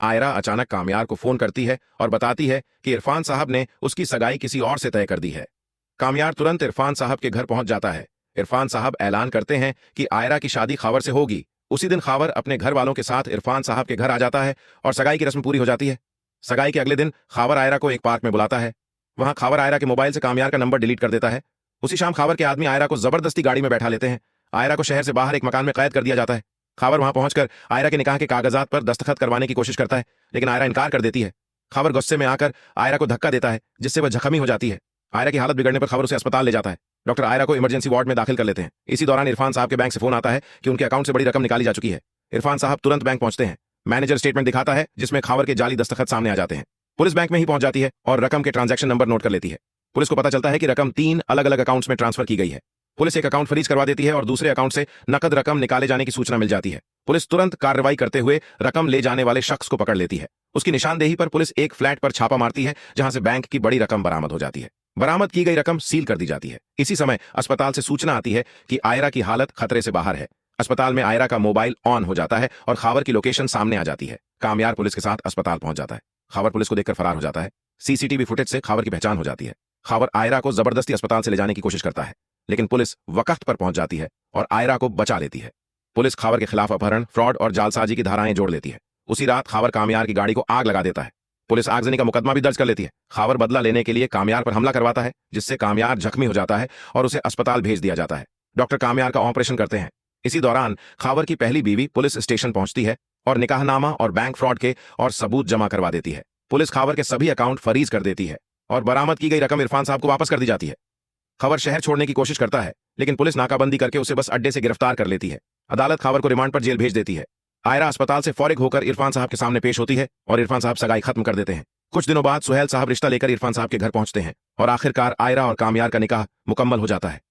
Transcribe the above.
आयरा अचानक कामयार को फोन करती है और बताती है कि इरफान साहब ने उसकी सगाई किसी और से तय कर दी है। कामयार तुरंत इरफान साहब के घर पहुंच जाता है। इरफान साहब ऐलान करते हैं कि आयरा की शादी खावर से होगी। उसी दिन खावर अपने घर वालों के साथ इरफान साहब के घर आ जाता है और सगाई की रस्म पूरी हो जाती है। सगाई के अगले दिन खावर आयरा को एक पार्क में बुलाता है। वहां खावर आयरा के मोबाइल से कामयार का नंबर डिलीट कर देता है। उसी शाम खावर के आदमी आयरा को जबरदस्ती गाड़ी में बैठा लेते हैं। आयरा को शहर से बाहर एक मकान में कैद कर दिया जाता है। खावर वहां पहुंचकर आयरा के निकाह के कागजात पर दस्तखत करवाने की कोशिश करता है, लेकिन आयरा इनकार कर देती है। खावर गुस्से में आकर आयरा को धक्का देता है, जिससे वह जख्मी हो जाती है। आयरा की हालत बिगड़ने पर खावर उसे अस्पताल ले जाता है। डॉक्टर आयरा को इमरजेंसी वार्ड में दाखिल कर लेते हैं। इसी दौरान इरफान साहब के बैंक से फोन आता है कि उनके अकाउंट से बड़ी रकम निकाली जा चुकी है। इरफान साहब तुरंत बैंक पहुंचते हैं। मैनेजर स्टेटमेंट दिखाता है, जिसमें खावर के जाली दस्तखत सामने आ जाते हैं। पुलिस बैंक में ही पहुंच जाती है और रकम के ट्रांजैक्शन नंबर नोट कर लेती है। पुलिस को पता चलता है कि रकम 3 अलग अलग अकाउंट्स में ट्रांसफर की गई है। पुलिस एक अकाउंट फ्रीज करवा देती है और दूसरे अकाउंट से नकद रकम निकाले जाने की सूचना मिल जाती है। पुलिस तुरंत कार्रवाई करते हुए रकम ले जाने वाले शख्स को पकड़ लेती है। उसकी निशानदेही पर पुलिस एक फ्लैट पर छापा मारती है, जहां से बैंक की बड़ी रकम बरामद हो जाती है। बरामद की गई रकम सील कर दी जाती है। इसी समय अस्पताल से सूचना आती है कि आयरा की हालत खतरे से बाहर है। अस्पताल में आयरा का मोबाइल ऑन हो जाता है और खावर की लोकेशन सामने आ जाती है। कामयार पुलिस के साथ अस्पताल पहुंच जाता है। खावर पुलिस को देखकर फरार हो जाता है। सीसीटीवी फुटेज से खावर की पहचान हो जाती है। खावर आयरा को जबरदस्ती अस्पताल से ले जाने की कोशिश करता है, लेकिन पुलिस वक्त पर पहुंच जाती है और आयरा को बचा लेती है। पुलिस खावर के खिलाफ अपहरण, फ्रॉड और जालसाजी की धाराएं जोड़ लेती है। उसी रात खावर कामयार की गाड़ी को आग लगा देता है। पुलिस आगजनी का मुकदमा भी दर्ज कर लेती है। खावर बदला लेने के लिए कामयार पर हमला करवाता है, जिससे कामयार जख्मी हो जाता है और उसे अस्पताल भेज दिया जाता है। डॉक्टर कामयार का ऑपरेशन करते हैं। इसी दौरान खावर की पहली बीवी पुलिस स्टेशन पहुंचती है और निकाहनामा और बैंक फ्रॉड के और सबूत जमा करवा देती है। पुलिस खावर के सभी अकाउंट फ्रीज कर देती है और बरामद की गई रकम इरफान साहब को वापस कर दी जाती है। खावर शहर छोड़ने की कोशिश करता है, लेकिन पुलिस नाकाबंदी करके उसे बस अड्डे से गिरफ्तार कर लेती है। अदालत खावर को रिमांड पर जेल भेज देती है। आयरा अस्पताल से फारिग होकर इरफान साहब के सामने पेश होती है और इरफान साहब सगाई खत्म कर देते हैं। कुछ दिनों बाद सुहेल साहब रिश्ता लेकर इरफान साहब के घर पहुंचते हैं और आखिरकार आयरा और कामयार का निकाह मुकम्मल हो जाता है।